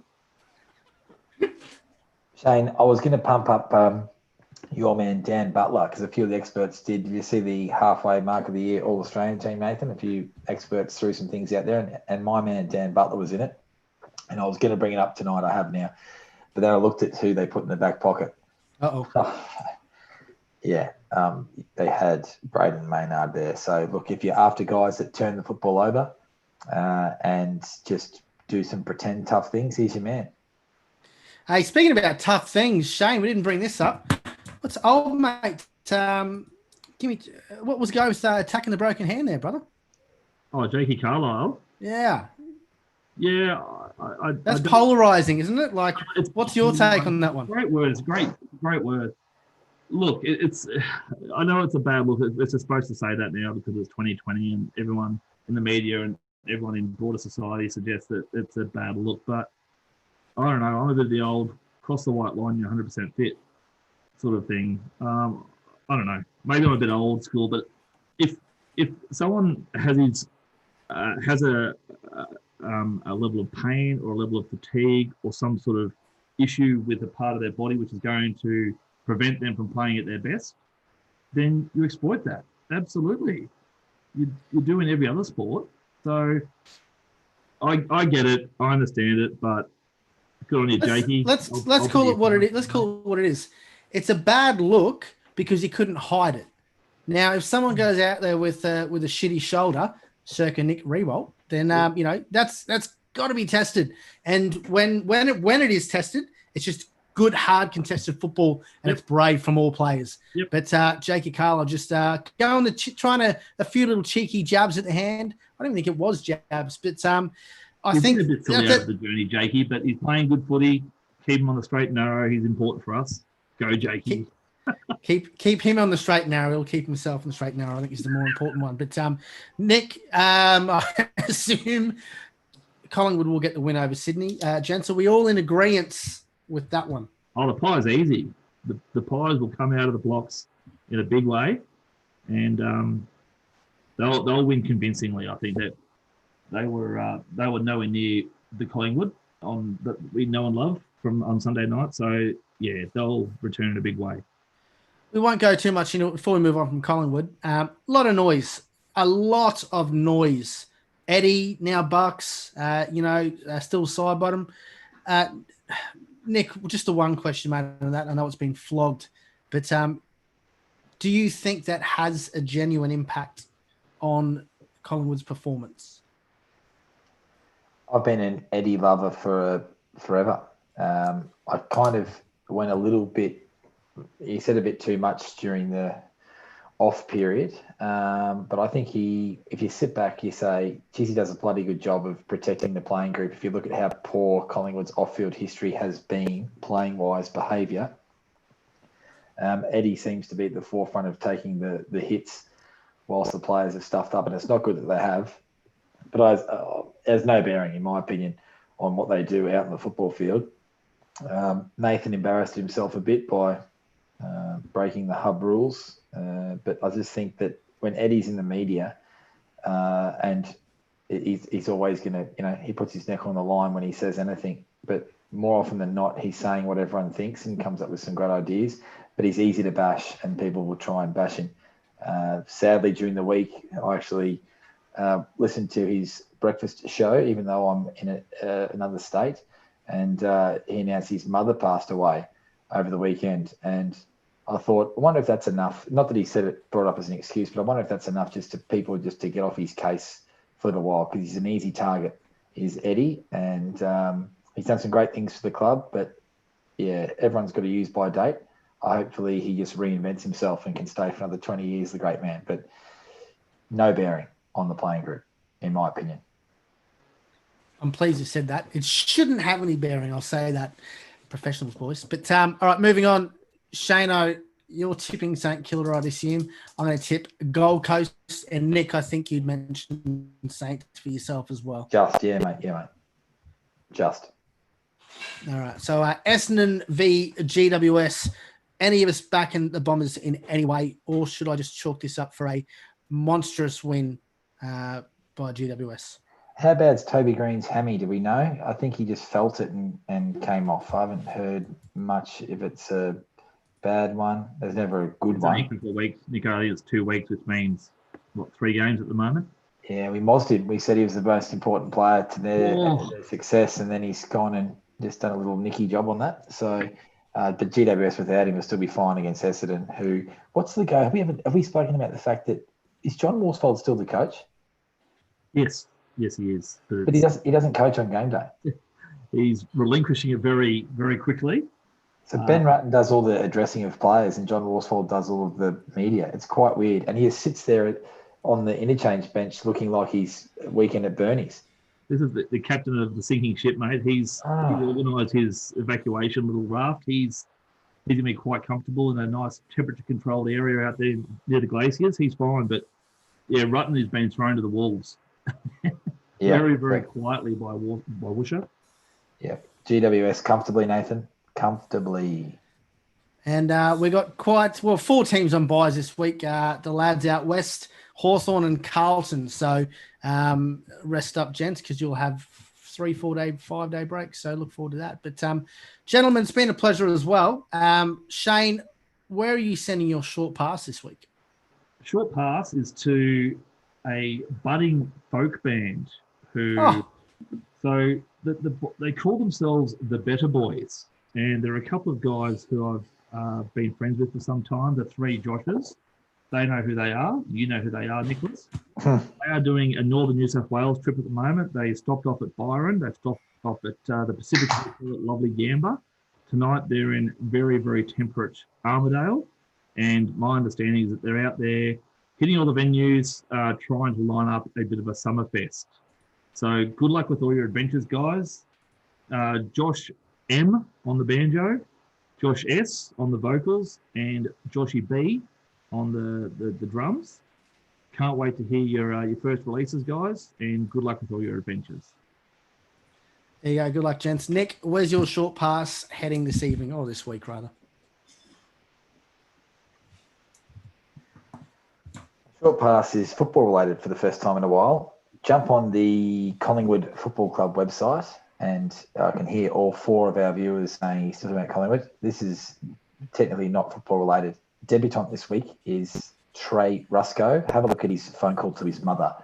Speaker 3: Shane, I was going to pump up your man Dan Butler because a few of the experts did. Did you see the halfway mark of the year All-Australian team, Nathan? A few experts threw some things out there, and my man Dan Butler was in it. And I was going to bring it up tonight. I have now. But then I looked at who they put in the back pocket.
Speaker 1: Uh-oh.
Speaker 3: Yeah, they had Braden Maynard there. So, look, if you're after guys that turn the football over and just do some pretend tough things, he's your man.
Speaker 1: Hey, speaking about tough things, Shane, we didn't bring this up. What's old mate? Give me what was going with attacking the broken hand there, brother?
Speaker 2: Oh, Jakey Carlisle.
Speaker 1: Yeah.
Speaker 2: Yeah,
Speaker 1: that's polarizing, isn't it? Like, what's your take on that one?
Speaker 2: Great words, great word. Look, it's. I know it's a bad look. It's just supposed to say that now because it's 2020 and everyone in the media and everyone in broader society suggests that it's a bad look. But I don't know. I'm a bit of the old cross the white line, you're 100% fit sort of thing. I don't know. Maybe I'm a bit old school, but if someone has a level of pain or a level of fatigue or some sort of issue with a part of their body which is going to prevent them from playing at their best, then you exploit that. Absolutely. You do in every other sport. So I get it. I understand it, but good on you, Jakey.
Speaker 1: Let's call it what it is. Let's call it what it is. It's a bad look because he couldn't hide it. Now, if someone goes out there with a shitty shoulder, circa Nick Rewalt, then that's got to be tested. And when it is tested, it's just good, hard, contested football, and it's brave from all players.
Speaker 2: Yep.
Speaker 1: But Jakey Carlisle just going trying a few little cheeky jabs at the hand. I don't think it was jabs, but I think
Speaker 2: a bit silly out of the journey, Jakey. But he's playing good footy. Keep him on the straight and narrow. He's important for us. Go, Jakey.
Speaker 1: Keep him on the straight and narrow. He'll keep himself on the straight and narrow. I think is the more important one. But Nick, I assume Collingwood will get the win over Sydney. Gents, are we all in agreement with that one?
Speaker 2: Oh, the Pies easy. The Pies will come out of the blocks in a big way, and they'll win convincingly. I think that they were nowhere near the Collingwood that we know and love from on Sunday night. So yeah, they'll return in a big way.
Speaker 1: We won't go too much into it before we move on from Collingwood. A lot of noise. Eddie, now Bucks, still side bottom. Nick, just the one question, mate, on that. I know it's been flogged, but do you think that has a genuine impact on Collingwood's performance?
Speaker 3: I've been an Eddie lover for forever. I kind of went a little bit. He said a bit too much during the off period, but I think if you sit back, you say, geez, he does a bloody good job of protecting the playing group. If you look at how poor Collingwood's off-field history has been, playing-wise behaviour, Eddie seems to be at the forefront of taking the hits whilst the players have stuffed up, and it's not good that they have. But it has no bearing, in my opinion, on what they do out in the football field. Nathan embarrassed himself a bit by breaking the hub rules. But I just think that when Eddie's in the media and he's always going to, he puts his neck on the line when he says anything. But more often than not, he's saying what everyone thinks and comes up with some great ideas. But he's easy to bash and people will try and bash him. Sadly, during the week, I actually listened to his breakfast show, even though I'm in another state. And he announced his mother passed away over the weekend. And I thought, I wonder if that's enough. Not that he said it brought up as an excuse, but I wonder if that's enough just to get off his case for a little while, because he's an easy target, is Eddie. And he's done some great things for the club. But, yeah, everyone's got a use by date. Hopefully he just reinvents himself and can stay for another 20 years, the great man. But no bearing on the playing group, in my opinion.
Speaker 1: I'm pleased you said that. It shouldn't have any bearing. I'll say that, professional's voice. But all right, moving on. Shano, you're tipping St Kilda, I'd assume. I'm going to tip Gold Coast. And Nick, I think you'd mentioned Saints for yourself as well.
Speaker 3: Yeah, mate. Just.
Speaker 1: All right. So Essendon v GWS. Any of us back in the Bombers in any way, or should I just chalk this up for a monstrous win by GWS?
Speaker 3: How bad's Toby Green's hammy? Do we know? I think he just felt it and came off. I haven't heard much if it's a bad one. There's never a good one.
Speaker 2: It's only a couple of weeks. Nick, I think it's 2 weeks, which means, 3 games at the moment?
Speaker 3: Yeah, we mozzed him. We said he was the most important player to their success, and then he's gone and just done a little nicky job on that. So But GWS without him will still be fine against Essendon. Who? What's the go? Have we spoken about the fact that is John Worsfold still the coach?
Speaker 2: Yes, he is.
Speaker 3: But he doesn't coach on game day.
Speaker 2: He's relinquishing it very, very quickly.
Speaker 3: So Ben Rutten does all the addressing of players, and John Worsfold does all of the media. It's quite weird, and he just sits there on the interchange bench, looking like he's weekend at Bernie's.
Speaker 2: This is the captain of the sinking ship, mate. He's organised his evacuation little raft. He's going to be quite comfortable in a nice temperature-controlled area out there near the glaciers. He's fine, but yeah, Rutten has been thrown to the wolves very, very quietly by Woosha.
Speaker 3: Yeah, GWS comfortably, Nathan, comfortably.
Speaker 1: And we got 4 teams on buys this week. The lads out west, Hawthorn and Carlton. So rest up, gents, because you'll have 3, 4 day, 5 day breaks. So look forward to that. But gentlemen, it's been a pleasure as well. Shane, where are you sending your short pass this week?
Speaker 2: Short pass is to a budding folk band who, so they call themselves the Better Boys. And there are a couple of guys who I've been friends with for some time, the 3 Joshes. They know who they are. You know who they are, Nicholas. They are doing a northern New South Wales trip at the moment. They stopped off at Byron. They've stopped off at the Pacific at lovely Gamba. Tonight they're in very, very temperate Armidale. And my understanding is that they're out there hitting all the venues, trying to line up a bit of a summer fest. So good luck with all your adventures, guys. Josh M on the banjo, Josh S on the vocals, and Joshy B on the drums. Can't wait to hear your first releases, guys, and good luck with all your adventures.
Speaker 1: There you go. Good luck, gents. Nick, where's your short pass heading this evening, or this week, rather?
Speaker 3: Short pass is football related for the first time in a while. Jump on the Collingwood Football Club website, and I can hear all 4 of our viewers saying he's still about Collingwood. This is technically not football related. Debutant this week is Trey Rusco. Have a look at his phone call to his mother.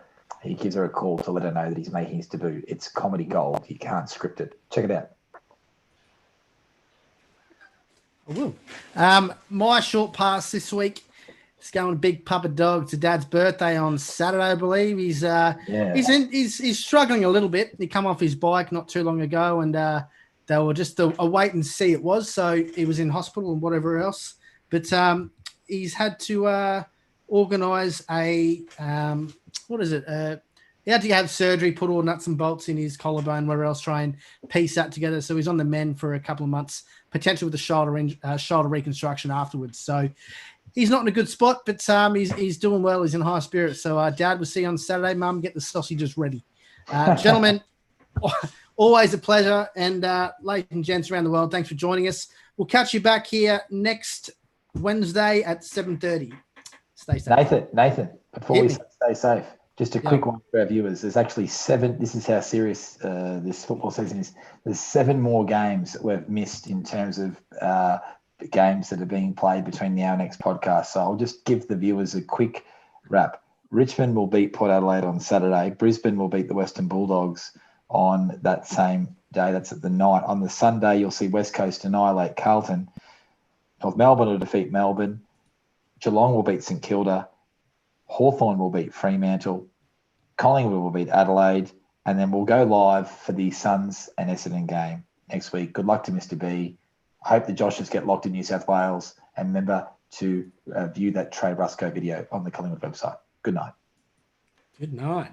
Speaker 3: He gives her a call to let her know that he's making his debut. It's comedy gold. You can't script it. Check it out.
Speaker 1: I will. My short pass this week is going to Big Papa Dog. It's Dad's birthday on Saturday, I believe. He's struggling a little bit. He come off his bike not too long ago, and they were just a wait and see it was. So he was in hospital and whatever else. But he's had to organise a he had to have surgery, put all nuts and bolts in his collarbone, whatever else, try and piece that together. So he's on the mend for a couple of months, potentially with a shoulder reconstruction afterwards. So he's not in a good spot, but he's doing well. He's in high spirits. So Dad, we'll see you on Saturday. Mum, get the sausages ready. Gentlemen, always a pleasure. And ladies and gents around the world, thanks for joining us. We'll catch you back here next Wednesday at 7:30. Stay safe.
Speaker 3: Nathan, before we stay safe, just a quick one for our viewers. There's actually 7. This is how serious this football season is. There's 7 more games that we've missed in terms of the games that are being played between now and next podcast. So I'll just give the viewers a quick wrap. Richmond will beat Port Adelaide on Saturday. Brisbane will beat the Western Bulldogs on that same day. That's at the night. On the Sunday, you'll see West Coast annihilate Carlton. North Melbourne will defeat Melbourne. Geelong will beat St Kilda. Hawthorn will beat Fremantle. Collingwood will beat Adelaide. And then we'll go live for the Suns and Essendon game next week. Good luck to Mr. B. I hope the Joshes get locked in New South Wales. And remember to view that Trey Rusco video on the Collingwood website. Good night.
Speaker 1: Good night.